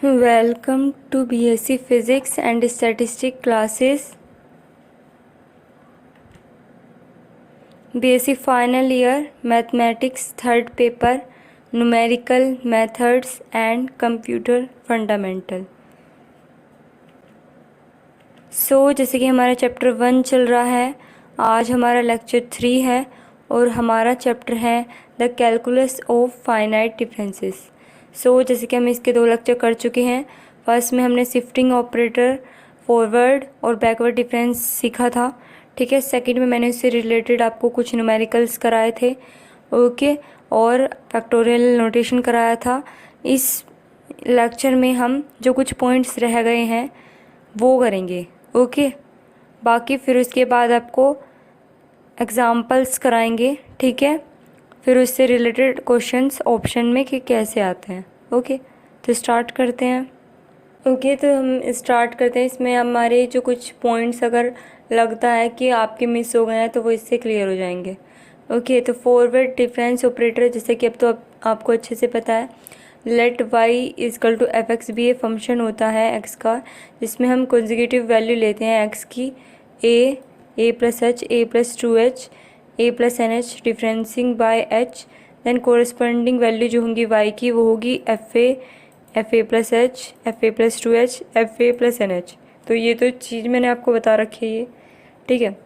Welcome to BSc Physics and Statistics classes. BSc Final Year Mathematics Third Paper Numerical Methods and Computer Fundamental. जैसे कि हमारा chapter 1 चल रहा है, आज हमारा लेक्चर 3 है और हमारा चैप्टर है the calculus of finite differences. जैसे कि हम इसके 2 लेक्चर कर चुके हैं. फर्स्ट में हमने शिफ्टिंग ऑपरेटर, फॉरवर्ड और बैकवर्ड डिफरेंस सीखा था. ठीक है. सेकंड में मैंने इससे रिलेटेड आपको कुछ न्यूमेरिकल्स कराए थे. ओके. और फैक्टोरियल नोटेशन कराया था. इस लेक्चर में हम जो कुछ पॉइंट्स रह गए हैं वो करेंगे. ओके. बाकी फिर उसके बाद आपको एग्ज़ाम्पल्स कराएंगे. ठीक है. फिर उससे रिलेटेड क्वेश्चंस ऑप्शन में कि कैसे आते हैं. ओके. तो स्टार्ट करते हैं. ओके. तो हम स्टार्ट करते हैं. इसमें हमारे जो कुछ पॉइंट्स अगर लगता है कि आपके मिस हो गए हैं तो वो इससे क्लियर हो जाएंगे. ओके. तो फॉरवर्ड डिफरेंस ऑपरेटर, जैसे कि अब आपको अच्छे से पता है, let Y is equal to F X भी ये फंक्शन होता है एक्स का, जिसमें हम कंसेक्यूटिव वैल्यू लेते हैं एक्स की, A plus H, A plus 2h, A plus N H differencing by H. Then corresponding value जो होंगी वाई की वो होगी F A plus H, F A plus 2h, F A plus N H. तो ये तो चीज़ मैंने आपको बता रखी है ये. ठीक है.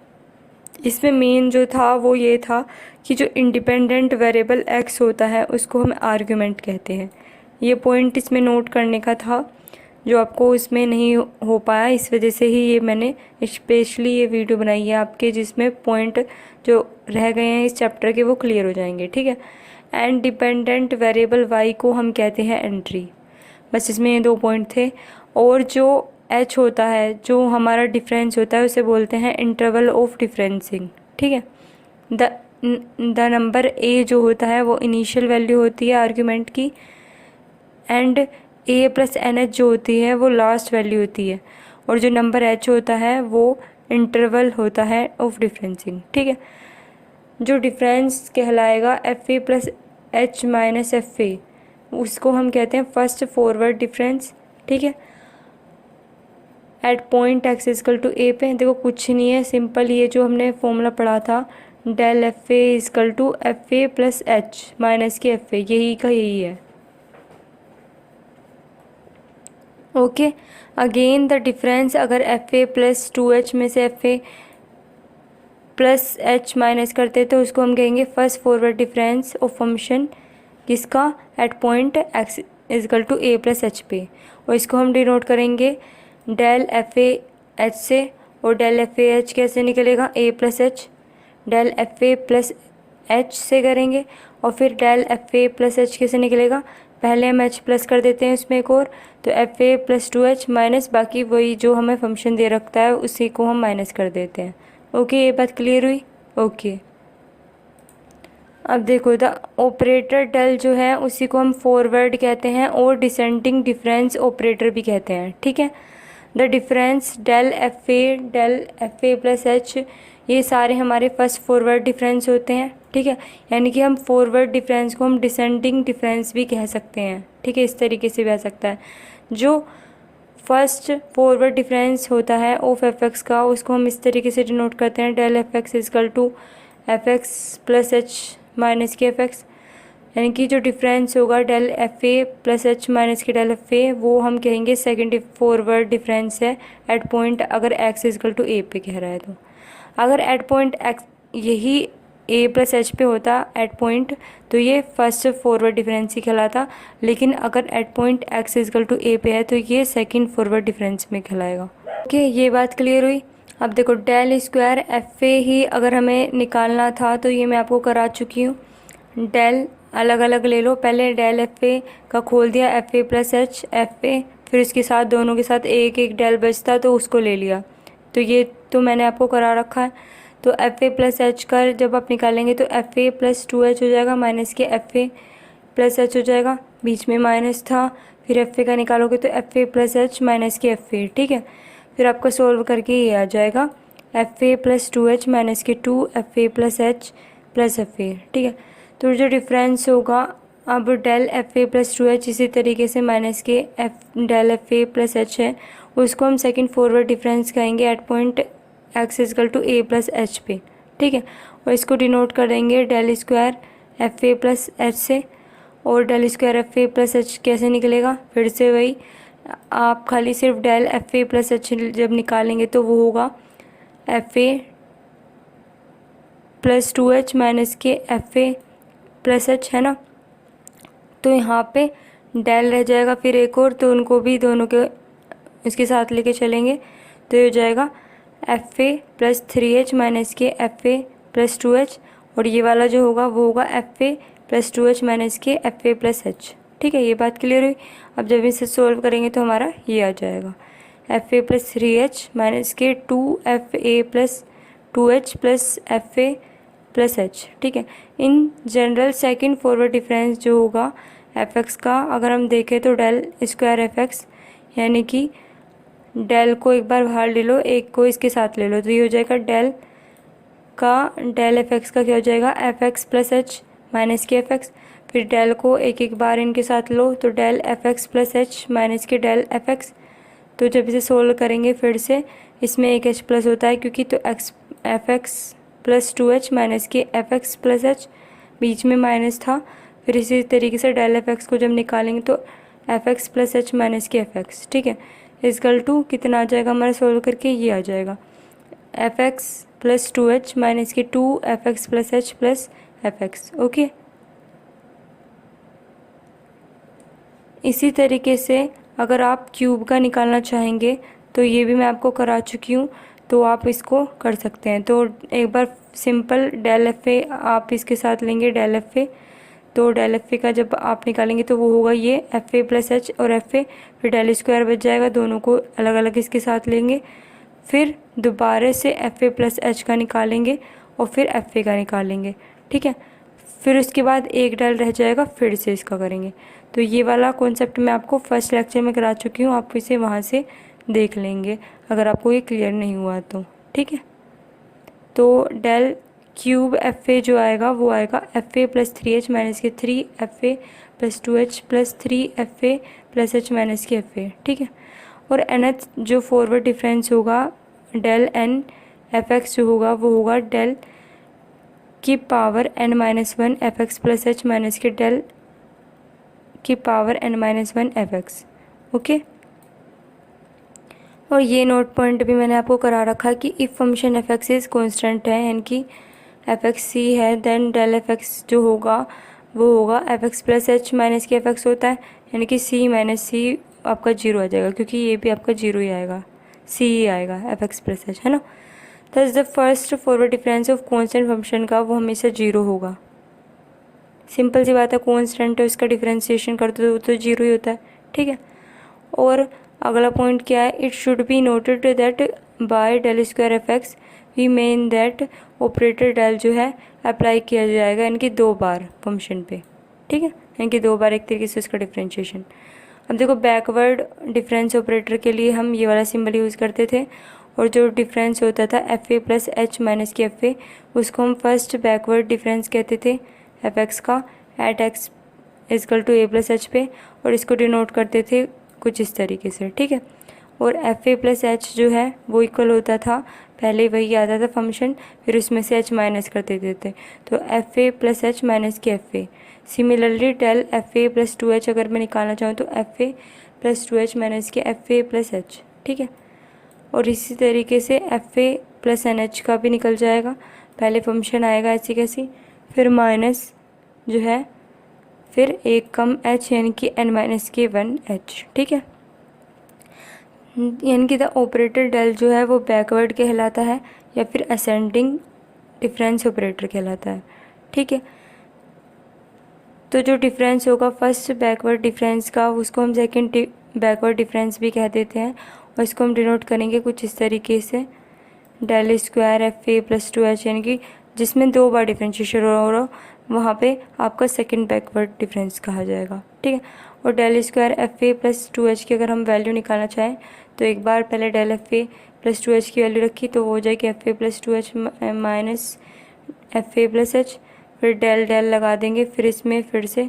इसमें मेन जो था वो ये था कि जो इंडिपेंडेंट वेरिएबल एक्स होता है उसको हम आर्ग्यूमेंट कहते हैं. ये पॉइंट इसमें नोट करने का था जो आपको इसमें नहीं हो पाया. इस वजह से ही ये मैंने स्पेशली ये वीडियो बनाई है आपके, जिसमें पॉइंट जो रह गए हैं इस चैप्टर के वो क्लियर हो जाएंगे. ठीक है. एंड डिपेंडेंट वेरिएबल वाई को हम कहते हैं एंट्री. बस इसमें ये 2 पॉइंट थे. और जो एच होता है, जो हमारा डिफरेंस होता है, उसे बोलते हैं इंटरवल ऑफ डिफरेंसिंग. ठीक है. द नंबर ए जो होता है वो इनिशियल वैल्यू होती है आर्ग्यूमेंट की, and A plus N H जो होती है वो लास्ट वैल्यू होती है. और जो नंबर एच होता है वो इंटरवल होता है ऑफ डिफरेंसिंग. ठीक है. जो डिफरेंस कहलाएगा F A plus H minus F A, उसको हम कहते हैं फर्स्ट फॉरवर्ड डिफरेंस. ठीक है. At point X is equal to A पे देखो कुछ नहीं है, सिंपल ये जो हमने फॉर्मूला पढ़ा था, del F A equal to F A plus H minus के एफ ए, यही का यही है. ओके. अगेन द डिफरेंस, अगर एफ ए प्लस 2h में से F A plus H minus करते तो उसको हम कहेंगे first forward difference of function, किसका, at point X is equal to A plus H पे. और इसको हम डिनोट करेंगे डेल एफ ए एच से. और डेल एफ ए एच कैसे निकलेगा, A plus H, del F A plus H से करेंगे. और फिर del F A plus H कैसे निकलेगा, पहले हम एच प्लस कर देते हैं उसमें एक और, तो F A plus 2h minus बाकी वही जो हमें फंक्शन दे रखता है उसी को हम माइनस कर देते हैं. ओके. ये बात क्लियर हुई. ओके. अब देखो द ऑपरेटर डेल जो है उसी को हम फॉरवर्ड कहते हैं और डिसेंडिंग डिफरेंस ऑपरेटर भी कहते हैं. ठीक है. The difference del F A plus H, ये सारे हमारे फर्स्ट फॉरवर्ड डिफरेंस होते हैं. ठीक है. यानी कि हम फॉरवर्ड डिफरेंस को हम डिसेंडिंग डिफरेंस भी कह सकते हैं. ठीक है. इस तरीके से भी आ सकता है. जो फर्स्ट फॉरवर्ड डिफरेंस होता है ऑफ एफ एक्स का, उसको हम इस तरीके से डिनोट करते हैं del F X is equal to F X plus H minus के एफ एक्स. यानी कि जो डिफरेंस होगा del F A plus H minus के डेल एफ ए, वो हम कहेंगे सेकेंड फॉरवर्ड डिफरेंस है एट पॉइंट अगर एक्स इजकल टू ए पे कह रहा है तो. अगर एट पॉइंट एक्स यही ए प्लस एच पे होता एट पॉइंट तो ये फर्स्ट फॉरवर्ड डिफरेंस ही कहलाता. लेकिन अगर at point X is equal to A पे है तो ये सेकंड फॉरवर्ड डिफरेंस में कहलाएगा. ओके. ये बात क्लियर हुई. अब देखो डेल स्क्वायर एफ ए ही अगर हमें निकालना था तो ये मैं आपको करा चुकी हूँ. डेल अलग अलग ले लो. पहले डेल एफ ए का खोल दिया, F A plus H F ए, फिर इसके साथ दोनों के साथ एक एक डेल बचता तो उसको ले लिया. तो ये तो मैंने आपको करा रखा है. तो एफ ए प्लस एच का जब आप निकालेंगे तो एफ ए प्लस 2h हो जाएगा माइनस के एफ ए प्लस एच हो जाएगा, बीच में माइनस था. फिर एफ ए का निकालोगे तो F A plus H minus के एफ ए. ठीक है. फिर आपका सोल्व करके ये आ जाएगा F A plus 2h minus के 2 F A plus H plus F A. ठीक है. तो जो डिफरेंस होगा अब del F A plus two H इसी तरीके से माइनस के F del F A plus H है, उसको हम सेकंड फॉरवर्ड डिफरेंस कहेंगे at point X is equal to A plus H पे, ठीक है। और इसको डिनोट करेंगे del square F A plus H से। और del square F A plus H कैसे निकलेगा, फिर से वही, आप खाली सिर्फ del F A plus H जब निकालेंगे तो वो होगा F A plus two H minus के एफ ए प्लस एच, है ना। तो यहाँ पे डेल रह जाएगा फिर एक और, तो उनको भी दोनों के इसके साथ लेके चलेंगे, तो ये हो जाएगा F A plus three H minus के F A plus two H. और ये वाला जो होगा वो होगा F A plus two H minus के एफ ए प्लस एच, ठीक है। ये बात क्लियर हुई। अब जब इसे सोल्व करेंगे तो हमारा ये आ जाएगा F A plus three H minus के two F A plus two H plus F A plus H, ठीक है। In general second forward difference जो होगा एफ एक्स का, अगर हम देखें तो डेल स्क्वायर एफ एक्स, यानी कि डेल को एक बार बाहर ले लो, एक को इसके साथ ले लो, तो ये हो जाएगा डेल का डेल एफ एक्स का क्या हो जाएगा F X plus H minus के एफ एक्स। फिर डेल को एक एक बार इनके साथ लो, तो del F X plus H minus के डेल एफ एक्स। तो जब इसे सोल्व करेंगे फिर से इसमें एक एच प्लस होता है क्योंकि, तो x F X plus two H minus के एफ एक्स प्लस एच, बीच में माइनस था। फिर इसी तरीके से डेल एफ एक्स को जब निकालेंगे तो F X plus H minus के एफ एक्स, ठीक है। इजकल टू कितना आ जाएगा हमारा सोल्व करके, ये आ जाएगा F X plus two H minus के two F X plus H plus F X, okay. इसी तरीके से अगर आप क्यूब का निकालना चाहेंगे तो ये भी मैं आपको करा चुकी हूँ, तो आप इसको कर सकते हैं। तो एक बार सिंपल डेल एफ ए आप इसके साथ लेंगे डेल एफ ए, तो डेल एफ ए का जब आप निकालेंगे तो वो होगा ये एफ ए प्लस एच और एफ ए, फिर डेल स्क्वायर बच जाएगा, दोनों को अलग अलग इसके साथ लेंगे। फिर दोबारा से एफ ए प्लस एच का निकालेंगे और फिर एफ ए का निकालेंगे, ठीक है। फिर उसके बाद एक डेल रह जाएगा, फिर से इसका करेंगे। तो ये वाला कॉन्सेप्ट मैं आपको फर्स्ट लेक्चर में करा चुकी हूँ, आप इसे वहाँ से देख लेंगे अगर आपको ये क्लियर नहीं हुआ तो, ठीक है। तो डेल क्यूब एफ ए जो आएगा वो आएगा F A plus three H minus के three F A plus two H plus three F A plus H minus के एफ ए, ठीक है। और nth जो फॉरवर्ड डिफरेंस होगा डेल एन एफ एक्स जो होगा वो होगा डेल की power N minus one F X plus H minus के डेल की power N minus one F X, okay. और ये नोट पॉइंट भी मैंने आपको करा रखा कि if function F X is constant है, यानी कि एफ एक्स सी है, देन डेल एफ एक्स जो होगा वो होगा F X plus H minus के एफ एक्स होता है, यानी कि सी माइनस सी आपका जीरो आ जाएगा, क्योंकि ये भी आपका जीरो ही आएगा, सी ही आएगा एफ एक्स प्लस एच, है ना। दस the first forward difference of constant function का वो हमेशा जीरो होगा। सिंपल सी बात है, कॉन्स्टेंट है उसका डिफरेंशिएशन करते तो वो तो जीरो ही होता है, ठीक है। और अगला पॉइंट क्या है, it should be noted that by del square F X we mean that operator del जो है अप्लाई किया जाएगा, यानी कि दो बार फंक्शन पे, ठीक है, यानी कि दो बार एक तरीके से उसका डिफरेंशिएशन। अब देखो बैकवर्ड डिफरेंस ऑपरेटर के लिए हम ये वाला सिंबल यूज़ करते थे, और जो डिफरेंस होता था F A plus H minus के एफ ए, उसको हम फर्स्ट बैकवर्ड डिफरेंस कहते थे एफ एक्स का at X is equal to A plus H पे, और इसको डिनोट करते थे कुछ इस तरीके से, ठीक है। और एफ ए प्लस एच जो है वो इक्वल होता था, पहले वही आता था फंक्शन, फिर उसमें से एच माइनस कर देते थे, तो F A plus H minus के F A. Similarly del F A plus two H अगर मैं निकालना चाहूँ तो F A plus two H minus के एफ ए प्लस एच, ठीक है। और इसी तरीके से F A plus N H का भी निकल जाएगा, पहले फंक्शन आएगा ऐसी कैसी, फिर माइनस जो है, फिर एक कम एच यानी कि एन माइनस के वन एच, ठीक है। यानी कि द ऑपरेटर डेल जो है वो बैकवर्ड कहलाता है या फिर असेंडिंग डिफरेंस ऑपरेटर कहलाता है, ठीक है। तो जो डिफरेंस होगा फर्स्ट बैकवर्ड डिफरेंस का, उसको हम सेकंड बैकवर्ड डिफरेंस भी कह देते हैं, और इसको हम डिनोट करेंगे कुछ इस तरीके से del square F A plus two H, यानी कि जिसमें दो बार डिफरेंशिएशन हो रहा हो वहाँ पे आपका सेकंड बैकवर्ड डिफरेंस कहा जाएगा, ठीक है। और del square F A plus two H की अगर हम वैल्यू निकालना चाहें तो एक बार पहले del F A plus two H की वैल्यू रखी तो वो हो जाएगी F A plus two H minus F A plus H, फिर डेल डेल लगा देंगे, फिर इसमें फिर से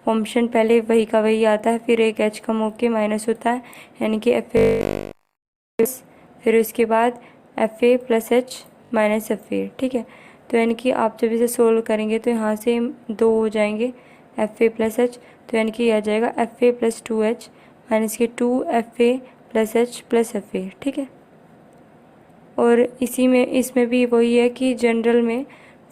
फंक्शन पहले वही का वही आता है, फिर एक h कम होके माइनस होता है, यानी कि एफ ए, फिर उसके बाद F A plus H minus F A. ठीक है, तो यानी कि आप जब इसे सोल्व करेंगे तो यहाँ से 2 हो जाएंगे एफ ए प्लस एच, तो यानी कि आ जाएगा F A plus 2h minus के 2 F A plus H plus F A. ठीक है, और इसी में इसमें भी वही है कि जनरल में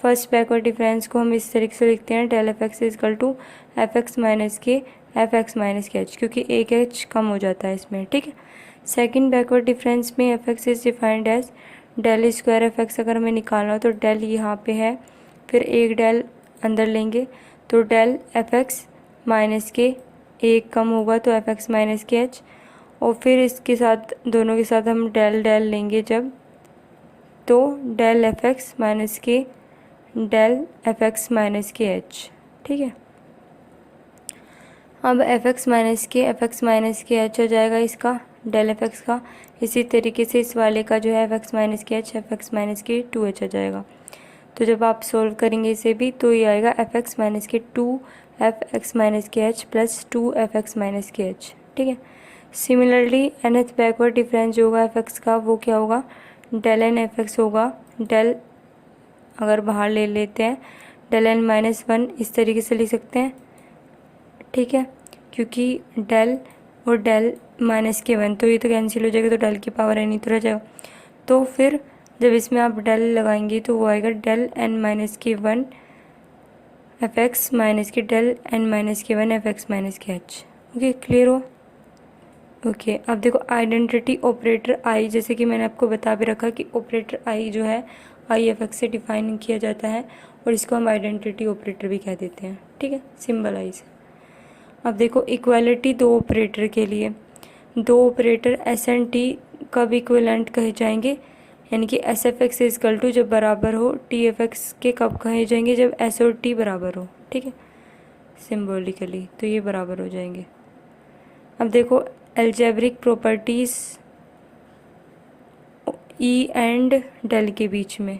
फर्स्ट बैकवर्ड डिफरेंस को हम इस तरीके से लिखते हैं, del F X is equal to F X minus के एफ एक्स माइनस के एच, क्योंकि एक एच कम हो जाता है इसमें। ठीक है, सेकंड बैकवर्ड डिफरेंस में F X is defined as del square F X. अगर हमें निकालना हो तो डेल यहाँ पे है, फिर एक डेल अंदर लेंगे तो डेल एफ एक्स माइनस के एक कम होगा तो एफ एक्स माइनस के एच, और फिर इसके साथ दोनों के साथ हम डेल डेल लेंगे जब, तो डेल एफ एक्स माइनस के डेल एफ एक्स माइनस के एच। ठीक है, अब एफ एक्स माइनस के एच हो जाएगा इसका डेल एफ एक्स का। इसी तरीके से इस वाले का जो है एफ एक्स माइनस के एच एफ एक्स माइनस के 2h हो जाएगा। तो जब आप सोल्व करेंगे इसे भी तो ये आएगा एफ एक्स माइनस के 2 एफ एक्स माइनस के H plus 2 F X minus के एच। ठीक है, सिमिलरली nth बैकवर्ड डिफरेंस जो होगा एफ एक्स का वो क्या होगा, डेल एन एफ एक्स होगा। डेल अगर बाहर ले लेते हैं डेल एन माइनस 1 इस तरीके से लिख सकते हैं। ठीक है, क्योंकि डेल और डेल माइनस के 1 तो ये तो कैंसिल हो जाएगा, तो डेल की पावर एन ही तो रह जाएगा। तो फिर जब इसमें आप डेल लगाएंगे तो वो आएगा डेल एन माइनस के 1 एफ एक्स माइनस के डेल एन माइनस के 1 एफ एक्स माइनस के एच। ओके, क्लियर हो? ओके, अब देखो आइडेंटिटी ऑपरेटर आई, जैसे कि मैंने आपको बता भी रखा कि ऑपरेटर आई जो है आई एफ एक्स से डिफाइन किया जाता है, और इसको हम आइडेंटिटी ऑपरेटर भी कह देते हैं। ठीक है, सिंबल आई से। अब देखो इक्वालिटी दो ऑपरेटर के लिए, दो ऑपरेटर एस एंड टी कब इक्विवेलेंट कहे जाएंगे, यानी कि S F X is equal to जब बराबर हो टी एफ एक्स के कब कहे जाएंगे, जब एस और टी बराबर हो। ठीक है, सिम्बॉलिकली तो ये बराबर हो जाएंगे। अब देखो algebraic properties E and del के बीच में,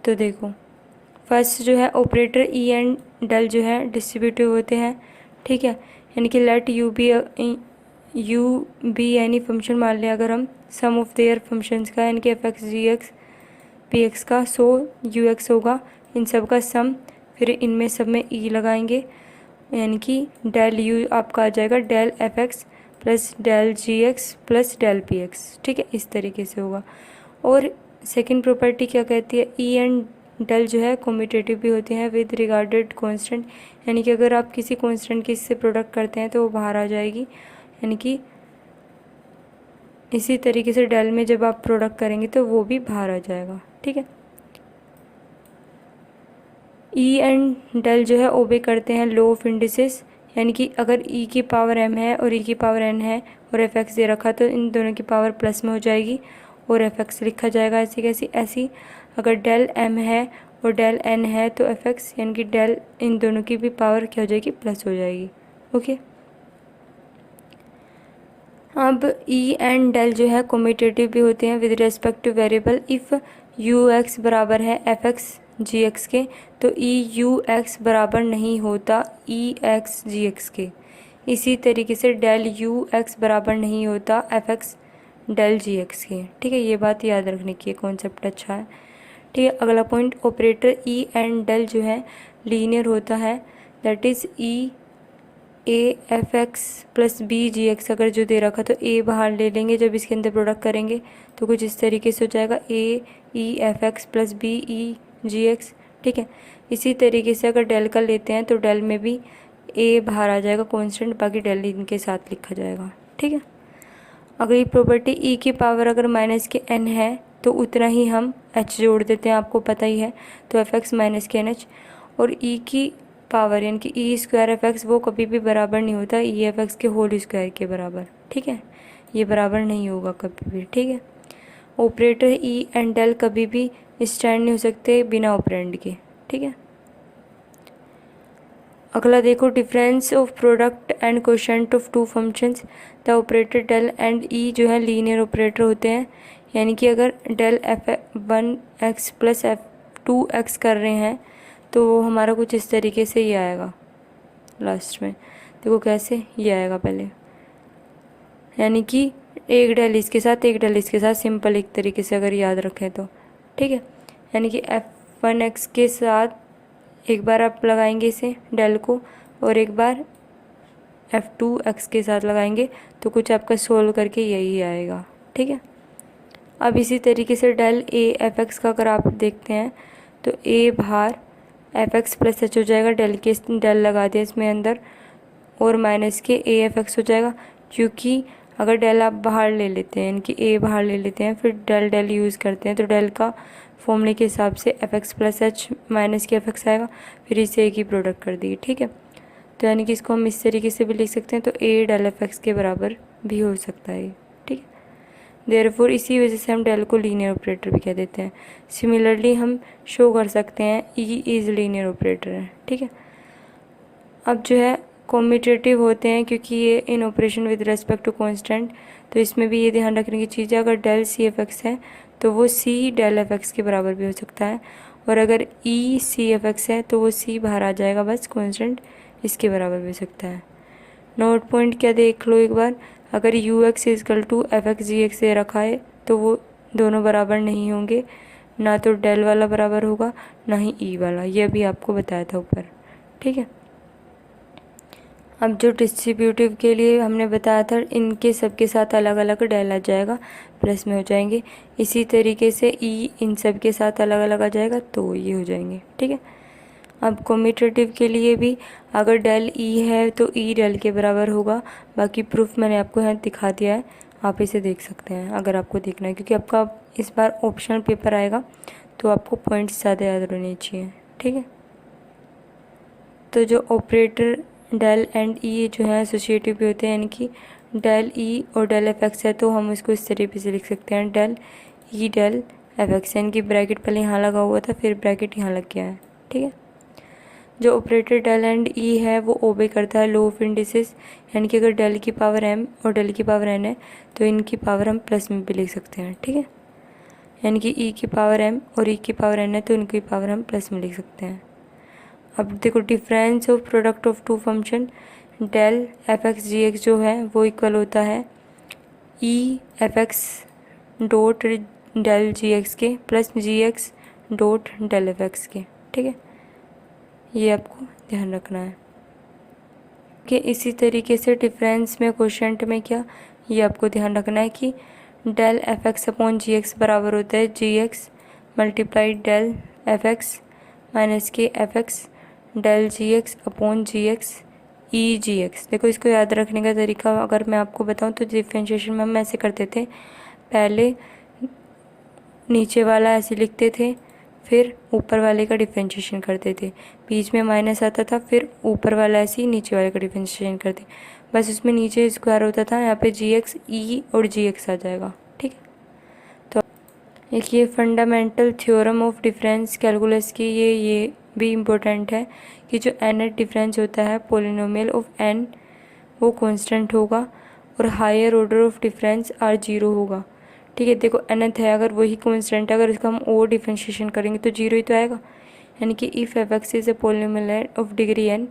तो देखो फर्स्ट जो है ऑपरेटर ई एंड डेल जो है डिस्ट्रीब्यूटिव होते हैं। ठीक है, यानी कि let you be any function मान लिया अगर हम सम ऑफ देयर फंक्शंस का, यानी कि F X G x P x का, सो यू एक्स होगा इन सब का सम, फिर इनमें सब में ई लगाएंगे, यानी कि डेल यू आपका आ जाएगा del F X plus del G X plus del P X. ठीक है, इस तरीके से होगा। और सेकंड प्रॉपर्टी क्या कहती है, ई एंड डेल जो है कम्यूटेटिव भी होते हैं विद रिगार्डेड कांस्टेंट, यानी कि अगर आप किसी कांस्टेंट की इससे प्रोडक्ट करते हैं तो वो बाहर आ जाएगी, यानी कि इसी तरीके से डेल में जब आप प्रोडक्ट करेंगे तो वो भी बाहर आ जाएगा। ठीक है, ई एंड डेल जो है ओबे करते हैं लॉ ऑफ इंडिसेस, यानी कि अगर ई की पावर एम है और ई की पावर एन है और एफ एक्स दे रखा तो इन दोनों की पावर प्लस में हो जाएगी और एफ एक्स लिखा जाएगा ऐसी कैसी ऐसी। अगर डेल एम है और डेल एन है तो एफ एक्स यानी कि डेल इन दोनों की भी पावर क्या हो जाएगी, प्लस हो जाएगी। ओके, अब ई एंड डेल जो है कम्यूटेटिव भी होते हैं with respect two variable. If you x बराबर है एफ एक्स जी एक्स के तो ई यू एक्स बराबर नहीं होता ई एक्स जी एक्स के। इसी तरीके से डेल यू एक्स बराबर नहीं होता F X del G X के। ठीक है, ये बात याद रखने की, कॉन्सेप्ट अच्छा है। ठीक है, अगला point operator E and del जो है लीनियर होता है, that is E A F X plus B G X अगर जो दे रखा तो ए बाहर ले लेंगे, जब इसके अंदर प्रोडक्ट करेंगे तो कुछ इस तरीके से हो जाएगा A E F X plus B E G X. ठीक है, इसी तरीके से अगर डेल का लेते हैं तो डेल में भी ए बाहर आ जाएगा कांस्टेंट, बाकी डेल इनके साथ लिखा जाएगा। ठीक है, अगली प्रॉपर्टी ई की पावर अगर माइनस के एन है तो उतना ही हम एच जोड़ देते हैं, आपको पता ही है, तो एफ एक्स माइनस के एन एच। और ई की पावर यानी कि ई स्क्वायर एफ एक्स वो कभी भी बराबर नहीं होता ई एफ एक्स के होल स्क्वायर के बराबर। ठीक है, ये बराबर नहीं होगा कभी भी। ठीक है, ऑपरेटर ई एंड डेल कभी भी स्टैंड नहीं हो सकते बिना ऑपरेंड के। ठीक है, अगला देखो difference of product and quotient of two functions. The operator del and E जो है लीनियर ऑपरेटर होते हैं, यानी कि अगर del F one X plus F two X कर रहे हैं तो वो हमारा कुछ इस तरीके से ही आएगा, लास्ट में। देखो कैसे, ये आएगा पहले, यानी कि एक डेल इसके साथ एक डेल इसके साथ, सिंपल एक तरीके से अगर याद रखें तो, ठीक है। यानी कि f1x के साथ एक बार आप लगाएंगे इसे डेल को, और एक बार f2x के साथ लगाएंगे, तो कुछ आपका सोल्व करके यही आएगा, ठीक है। अब इसी तरीके से डेल a f(x) का अगर आप देखते हैं तो a बाहर f(x) प्लस h हो जाएगा, डेल लगा दिया इसमें अंदर, और माइनस के a f(x) हो जाएगा। क्योंकि अगर डेल आप बाहर ले लेते हैं, यानी कि a बाहर ले लेते हैं, फिर डेल यूज़ करते हैं, तो डेल का फॉर्मूले के हिसाब से f(x) प्लस h माइनस के f(x) आएगा, फिर इसे एक ही प्रोडक्ट कर दिए, ठीक है। तो यानी कि इसको हम इस तरीके से भी लिख सकते हैं, तो a डेल f(x) के बराबर भी हो सकता है, ठीक है। देयरफॉर इसी वजह से हम डेल को लीनियर ऑपरेटर भी कह देते हैं। सिमिलरली हम शो कर सकते हैं ई इज़ लीनियर ऑपरेटर है, ठीक है। अब जो है कॉम्यूटेटिव होते हैं, क्योंकि ये इन operation with respect to constant, तो इसमें भी ये ध्यान रखने की चीज़ है, अगर डेल सी एफ एक्स है तो वो सी डेल एफ एक्स के बराबर भी हो सकता है, और अगर ई सी एफ एक्स है तो वो सी बाहर आ जाएगा, बस कांस्टेंट इसके बराबर भी हो सकता है। नोट पॉइंट क्या देख लो एक बार, अगर U X is equal to F X G X दे रखा है तो वो दोनों बराबर नहीं होंगे, ना तो डेल वाला बराबर होगा ना ही ई वाला, ये भी आपको बताया था ऊपर, ठीक है। अब जो डिस्ट्रीब्यूटिव के लिए हमने बताया था, इनके सबके साथ अलग अलग डेल आ जाएगा, प्लस में हो जाएंगे। इसी तरीके से ई इन सब के साथ अलग अलग आ जाएगा, तो ये हो जाएंगे, ठीक है। अब कम्यूटेटिव के लिए भी अगर डेल ई है तो ई डेल के बराबर होगा। बाकी प्रूफ मैंने आपको यहाँ दिखा दिया है, आप इसे देख सकते हैं अगर आपको देखना है, क्योंकि आपका इस बार ऑप्शनल पेपर आएगा तो आपको पॉइंट्स ज़्यादा याद रहने चाहिए, ठीक है। तो जो ऑपरेटर डेल एंड ई जो है एसोसिएटिव भी होते हैं, यानी कि डेल ई और डेल एफ एक्स है तो हम इसको इस तरीके से लिख सकते हैं, del E del F X, यानी कि ब्रैकेट पहले यहाँ लगा हुआ था फिर ब्रैकेट यहाँ लग गया है, ठीक है। जो ऑपरेटर डेल एंड ई है वो ओबे करता है लॉ ऑफ इंडिसेस, यानी कि अगर डेल की पावर m और डेल की पावर n है तो इनकी पावर हम प्लस में भी लिख सकते हैं, ठीक है। यानी कि e की पावर m और e की पावर n है तो इनकी पावर हम प्लस में लिख सकते हैं। अब देखो difference of product of two function, del F X G X जो है वो इक्वल होता है E F X dot del G X के plus G X dot del F X के, ठीक है। ये आपको ध्यान रखना है कि इसी तरीके से डिफरेंस में क्वोशिएंट में क्या, ये आपको ध्यान रखना है कि del F X upon G X बराबर होता है G X multiplied del F X minus के F X del G X upon G X E G X. देखो इसको याद रखने का तरीका अगर मैं आपको बताऊं तो डिफरेंशिएशन में हम ऐसे करते थे, पहले नीचे वाला ऐसे लिखते थे, फिर ऊपर वाले का डिफरेंशिएशन करते थे, बीच में माइनस आता था, फिर ऊपर वाला ऐसे ही नीचे वाले का डिफरेंशिएशन करते, बस उसमें नीचे स्क्वायर होता था, यहाँ पे जी एक्स ई और जी एक्स आ जाएगा, ठीक है। तो एक ये fundamental theorem of difference calculus की ये भी इम्पोर्टेंट है कि जो nth डिफरेंस होता है पोलिनोमियल ऑफ n वो कांस्टेंट होगा और higher order of difference are zero होगा, ठीक है। देखो nth है, अगर वही कांस्टेंट है, अगर इसका हम और डिफरेंशिएशन करेंगे तो जीरो ही तो आएगा, यानी कि if F X is a polynomial of degree n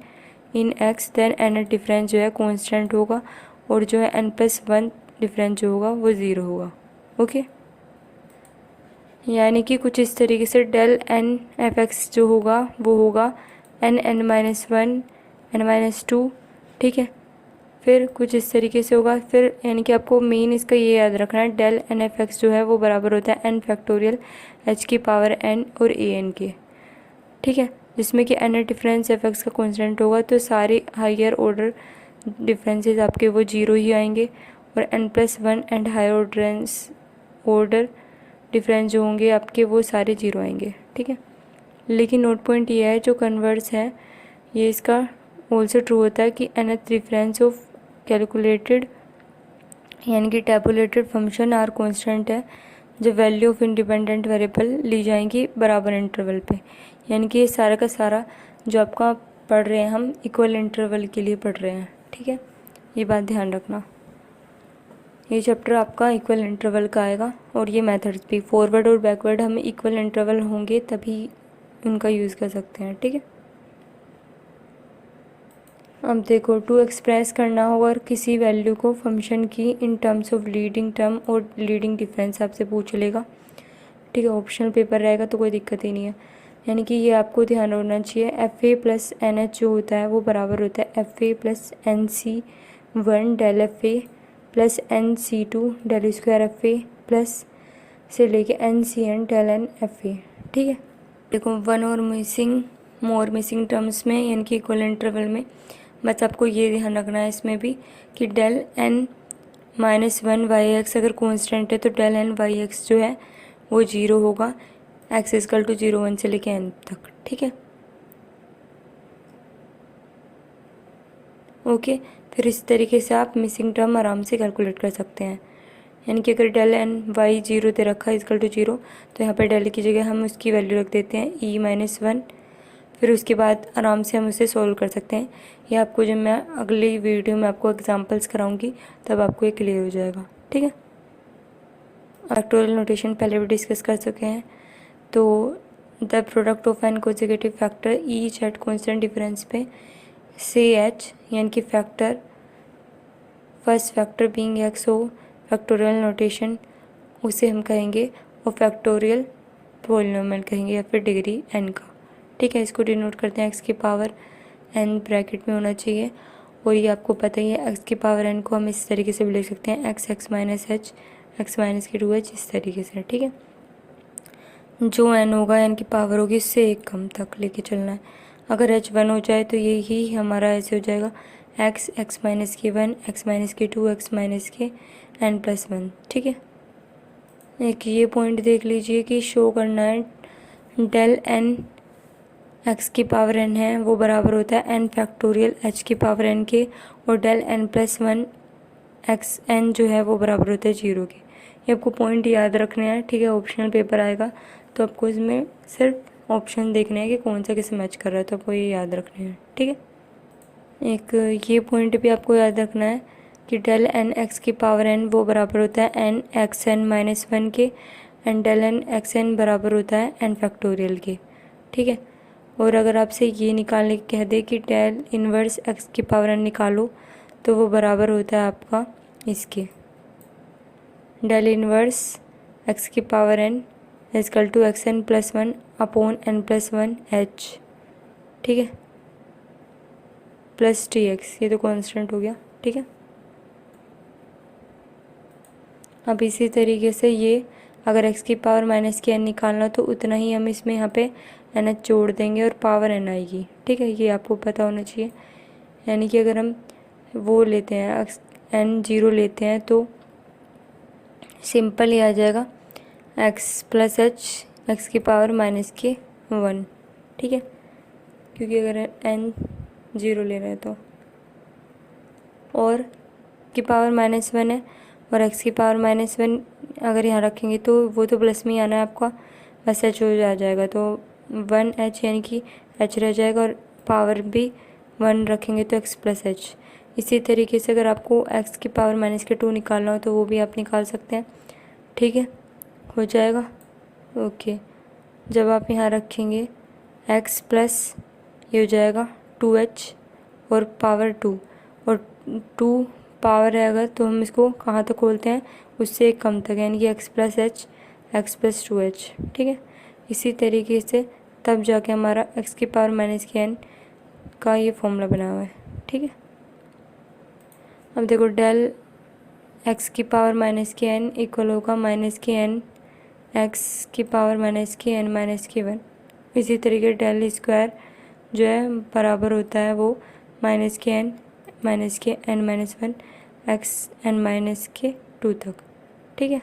in x then nth difference जो है कांस्टेंट होगा, और जो है n+1 डिफरेंस जो होगा वो ज़ीरो होगा, ओके। यानी कि कुछ इस तरीके से डेल एन एफ एक्स जो होगा वो होगा n(n-1 n-2), ठीक है। फिर कुछ इस तरीके से होगा, फिर यानी कि आपको मेन इसका ये याद रखना है, डेल एन एफ एक्स जो है वो बराबर होता है n फैक्टोरियल h की पावर n और a n के, ठीक है। जिसमें कि n डिफरेंस एफ एक्स का कॉन्स्टेंट होगा तो सारे हायर ऑर्डर डिफरेंसेस आपके वो जीरो ही आएंगे, और n+1 and higher order difference जो होंगे आपके वो सारे जीरो आएंगे, ठीक है। लेकिन नोट पॉइंट ये है जो कन्वर्स है ये इसका ऑल्सो ट्रू होता है कि nth डिफरेंस ऑफ कैलकुलेटेड यानी कि टैबुलेटेड फंक्शन आर कांस्टेंट है जब वैल्यू ऑफ इंडिपेंडेंट वेरिएबल ली जाएंगी बराबर इंटरवल पे, यानी कि ये सारा का सारा जो आपका पढ़ रहे हैं हम इक्वल इंटरवल के लिए पढ़ रहे हैं, ठीक है। ये बात ध्यान रखना, ये चैप्टर आपका इक्वल इंटरवल का आएगा, और ये मेथड्स भी फॉरवर्ड और बैकवर्ड हमें इक्वल इंटरवल होंगे तभी उनका यूज़ कर सकते हैं, ठीक है। अब देखो, टू एक्सप्रेस करना होगा और किसी वैल्यू को फंक्शन की in terms of leading term और लीडिंग डिफरेंस आपसे पूछ लेगा। ठीक है, ऑप्शनल पेपर रहेगा तो कोई दिक्कत ही नहीं है। यानी कि ये आपको ध्यान रखना चाहिए, F A plus N H जो होता है वो बराबर होता है F A plus N C one del F A plus N C two del square F A plus से लेके N C N del N F A. ठीक है, देखो वन और मोर मिसिंग टर्म्स में यानी कि इक्वल इंटरवल में बस आपको ये ध्यान रखना है इसमें भी कि del N minus one Y X अगर कॉन्स्टेंट है तो डेल एन वाई एक्स जो है वो 0 होगा, एक्स इजकल टू 0 1 से लेके एन तक। ठीक है, ओके। फिर इस तरीके से आप मिसिंग टर्म आराम से कैलकुलेट कर सकते हैं। यानी कि अगर डेल एन वाई 0 दे रखा है इजकल टू 0, तो यहाँ पर डेल की जगह हम उसकी वैल्यू रख देते हैं ई माइनस वन। फिर उसके बाद आराम से हम उसे सॉल्व कर सकते हैं। ये आपको जब मैं अगली वीडियो में आपको एग्जांपल्स कराऊंगी तब आपको ये क्लियर हो जाएगा। ठीक है, फैक्टोरियल नोटेशन पहले भी डिस्कस कर चुके हैं। तो the product of N consecutive factor each at constant difference पे से एच यानी कि factor first factor being X हो फैक्टोरियल नोटेशन उसे हम कहेंगे और फैक्टोरियल पॉलिनोमियल कहेंगे या फिर डिग्री एन का। ठीक है, इसको डिनोट करते हैं एक्स की पावर एन ब्रैकेट में होना चाहिए। और ये आपको पता ही है एक्स की पावर एन को हम इस तरीके से भी लिख सकते हैं x x minus H x minus की 2h इस तरीके से। ठीक है, जो एन होगा एन की पावर होगी इससे एक कम तक लेके चलना है। अगर एच 1 हो जाए तो यही हमारा ऐसे हो जाएगा एक्स एक्स माइनस की 1 एक्स माइनस की 2 एक्स माइनस के एन प्लस 1। ठीक है, एक ये पॉइंट देख लीजिए कि शो करना है डेल एन एक्स की पावर एन है वो बराबर होता है एन फैक्टोरियल एच की पावर एन के, और del N plus one X N जो है वो बराबर होता है 0 के। ये आपको पॉइंट याद रखने हैं। ठीक है, ऑप्शनल पेपर आएगा तो आपको इसमें सिर्फ ऑप्शन देखने हैं कि कौन सा किसे मैच कर रहा है, तो आपको ये याद रखने हैं। ठीक है, एक ये पॉइंट भी आपको याद रखना है कि डेल एन एक्स की पावर एन वो बराबर होता है N X N minus one के, and del N X N बराबर होता है एन फैक्टोरियल के। ठीक है, और अगर आपसे ये निकालने कह दे कि डेल इनवर्स एक्स की पावर एन निकालो तो वो बराबर होता है आपका इसके डेल इनवर्स एक्स की power N is equal to X N plus one upon N plus one H. ठीक है, प्लस टी एक्स, ये तो कॉन्स्टेंट हो गया। ठीक है, अब इसी तरीके से ये अगर x की पावर माइनस की n निकालना तो उतना ही हम इसमें यहाँ पे एन एच जोड़ देंगे और पावर n आएगी। ठीक है, ये आपको पता होना चाहिए। यानी कि अगर हम वो लेते हैं n 0 लेते हैं तो सिंपल ही आ जाएगा x प्लस एच एक्स की पावर माइनस के 1। ठीक है, क्योंकि अगर n 0 ले रहे हैं तो, और की पावर माइनस 1 है और x की पावर माइनस 1 अगर यहाँ रखेंगे तो वो तो प्लस में ही आना है आपका, बस h हो आ जाएगा तो 1h यानी कि h रह जाएगा, और पावर भी 1 रखेंगे तो x प्लस एच। इसी तरीके से अगर आपको x की पावर माइनस के 2 निकालना हो तो वो भी आप निकाल सकते हैं। ठीक है, हो जाएगा। ओके, जब आप यहाँ रखेंगे x प्लस ये हो जाएगा 2h और पावर 2, और 2 पावर है अगर तो हम इसको कहाँ तक खोलते हैं उससे एक कम तक, यानी कि x plus H x plus 2h। ठीक है, इसी तरीके से तब जाके हमारा x की पावर माइनस की n का ये फॉर्मूला बना हुआ है। ठीक है, अब देखो डेल x की पावर माइनस की n इक्वल होगा माइनस की n x की पावर माइनस की n माइनस की 1। इसी तरीके डेल स्क्वायर जो है बराबर होता है वो माइनस के n माइनस के n minus 1 X N minus के 2 तक। ठीक है,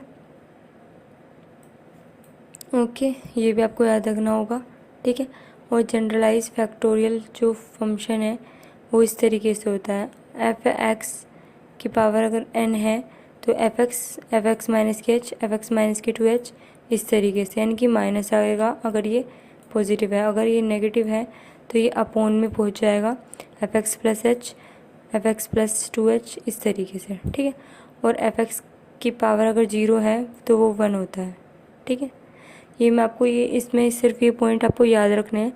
ओके, ये भी आपको याद रखना होगा। ठीक है, और जनरलाइज फैक्टोरियल जो फंक्शन है वो इस तरीके से होता है एफ एक्स की पावर अगर n है तो एफ एक्स माइनस के एच एफ एक्स माइनस के 2h इस तरीके से, यानी कि माइनस आएगा अगर ये पॉजिटिव है, अगर ये नेगेटिव है तो ये अपॉन में पहुंच जाएगा F X plus H F X plus 2h इस तरीके से। ठीक है, और एफ एक्स की पावर अगर 0 है तो वो 1 होता है। ठीक है, ये मैं आपको ये इसमें सिर्फ ये पॉइंट आपको याद रखने हैं,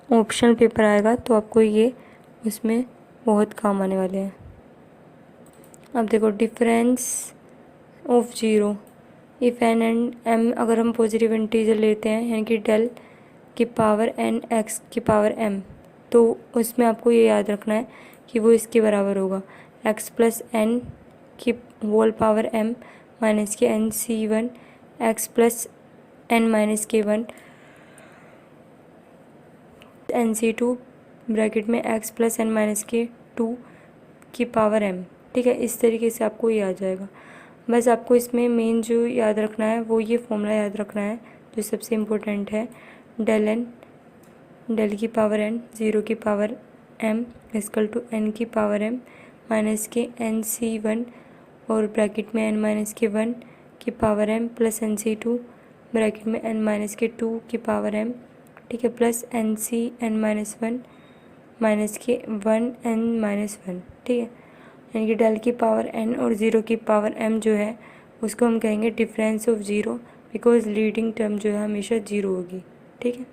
ऑप्शनल पेपर आएगा तो आपको ये उसमें बहुत काम आने वाले हैं। अब देखो difference of zero, if N and M अगर हम पॉजिटिव इंटीजर लेते हैं यानी कि डेल की पावर एन एक्स की पावर एम, तो उसमें आपको ये याद रखना है कि वो इसके बराबर होगा एक्स प्लस एन की होल पावर एम माइनस के N C one X plus N minus के one N C two bracket में एक्स प्लस एन माइनस के टू की पावर एम। ठीक है, इस तरीके से आपको ये आ जाएगा। बस आपको इसमें मेन जो याद रखना है वो ये फॉर्मूला याद रखना है जो सबसे इम्पोर्टेंट है, डेल एन डेल की पावर एन ज़ीरो की power M equal to N की पावर एम माइनस के एन सी वन और ब्रैकेट में एन माइनस के वन की power M plus N C two bracket में एन माइनस के टू की पावर एम। ठीक है, plus N C N minus one minus के वन एन माइनस वन। ठीक है, यानी कि डेल की पावर एन और ज़ीरो की पावर एम जो है उसको हम कहेंगे difference of zero, because leading term जो है हमेशा ज़ीरो होगी। ठीक है,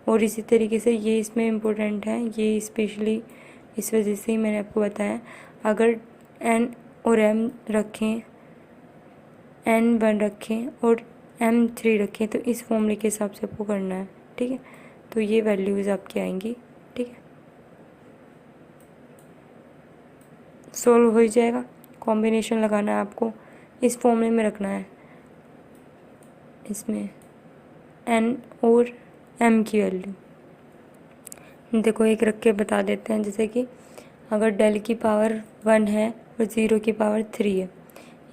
और इसी तरीके से ये इसमें इम्पोर्टेंट है, ये स्पेशली इस वजह से ही मैंने आपको बताया, अगर एन और एम रखें, एन वन रखें और एम थ्री रखें तो इस फॉर्मूले के हिसाब से आपको करना है। ठीक है, तो ये वैल्यूज़ आपकी आएंगी। ठीक है, सोल्व हो जाएगा। कॉम्बिनेशन लगाना है आपको, इस फॉर्मूले में रखना है, इसमें एन और एम की वैल्यू। देखो एक रख के बता देते हैं, जैसे कि अगर डेल की पावर वन है और ज़ीरो की पावर थ्री है,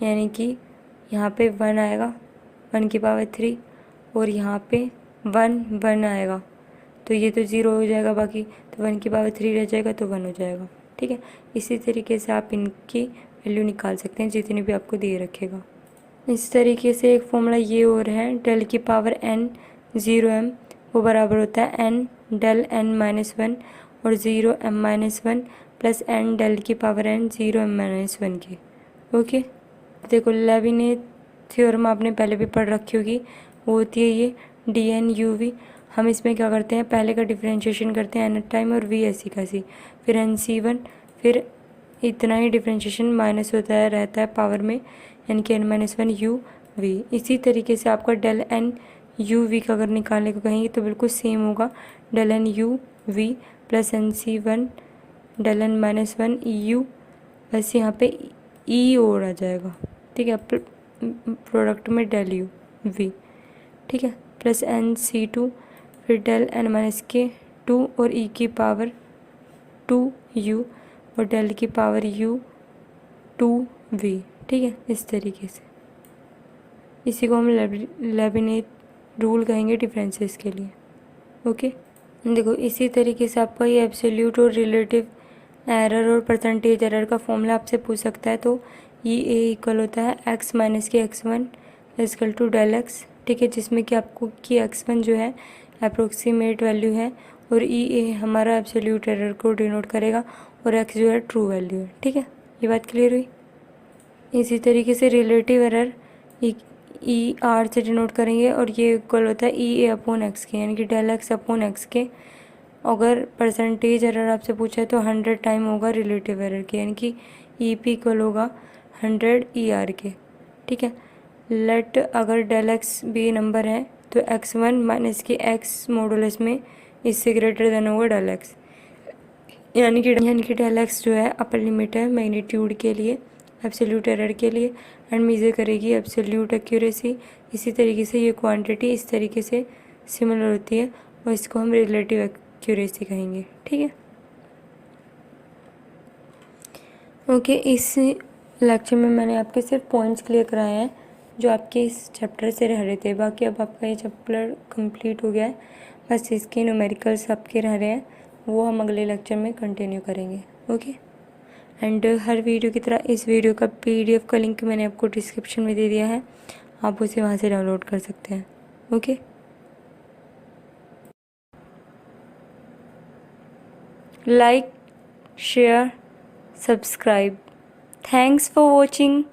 यानी कि यहाँ पे वन आएगा वन की पावर थ्री और यहाँ पे वन वन आएगा, तो ये तो ज़ीरो हो जाएगा, बाकी तो वन की पावर थ्री रह जाएगा तो वन हो जाएगा। ठीक है, इसी तरीके से आप इनकी वैल्यू निकाल सकते हैं जितनी भी आपको दिए रखेगा। इस तरीके से एक फॉर्मूला ये और है, डेल की पावर एन ज़ीरो एम वो बराबर होता है N del N minus one और zero M minus one plus N del की power N zero M minus one के। ओके, देखो लेविनेज थ्योरम आपने पहले भी पढ़ रखी होगी, वो होती है ये डी एन यू वी। हम इसमें क्या करते हैं, पहले का डिफ्रेंशिएशन करते हैं एन टाइम और वी ऐसी का सी, फिर एन सी वन, फिर इतना ही डिफ्रेंशिएशन माइनस होता है रहता है पावर में, यानी कि N minus one U V. इसी तरीके से आपका डेल एन यू वी का अगर निकालने को कहेंगे तो बिल्कुल सेम होगा, del N U V plus N C one del N minus one U, बस यहाँ पे ई और आ जाएगा। ठीक है, प्रोडक्ट में डेल यू वी। ठीक है, प्लस एन सी टू फिर डेल एन माइनस के टू और ई की पावर टू यू और डेल की पावर यू टू वी। ठीक है, इस तरीके से इसी को हम लेबिनेज रूल कहेंगे डिफरेंसेस के लिए। ओके, देखो इसी तरीके से आपका ये एब्सोल्यूट और रिलेटिव एरर और परसेंटेज एरर का फॉर्मूला आपसे पूछ सकता है, तो ई ए इक्वल होता है एक्स माइनस के X one equal to del X. ठीक है, जिसमें कि आपको कि एक्स वन जो है अप्रोक्सीमेट वैल्यू है और ई ए हमारा एब्सोल्यूट एरर को डिनोट करेगा और एक्स जो है ट्रू वैल्यू है। ठीक है, ये बात क्लियर हुई। इसी तरीके से रिलेटिव एरर ई आर से डिनोट करेंगे और ये इक्वल होता है ई ए अपॉन एक्स के, यानी कि डेल एक्स अपॉन एक्स के। अगर परसेंटेज एरर आपसे पूछा है तो 100 टाइम होगा रिलेटिव एरर के, यानी कि ई पी इक्वल होगा 100 ई आर के। ठीक है, लेट अगर डेल एक्स भी नंबर है तो एक्स वन माइनस के एक्स मॉडुलस में इससे ग्रेटर देन होगा डेल एक्स, यानी कि डेल एक्स जो है अपर लिमिट है मैग्नीट्यूड के लिए, एब्सोल्यूट एरर के लिए, एंड मेजर करेगी एब्सोल्यूट एक्यूरेसी। इसी तरीके से ये क्वांटिटी इस तरीके से सिमिलर होती है और इसको हम रिलेटिव एक्यूरेसी कहेंगे। ठीक है, ओके, इस लेक्चर में मैंने आपके सिर्फ पॉइंट्स क्लियर कराए हैं जो आपके इस चैप्टर से रह रहे थे, बाकी अब आपका ये चैप्टर कंप्लीट हो गया है, बस इसके न्यूमेरिकल्स आपके रह रहे हैं, वो हम अगले लेक्चर में कंटिन्यू करेंगे। ओके, एंड हर वीडियो की तरह इस वीडियो का पीडीएफ का लिंक मैंने आपको डिस्क्रिप्शन में दे दिया है, आप उसे वहाँ से डाउनलोड कर सकते हैं। Okay, like share subscribe, thanks for watching.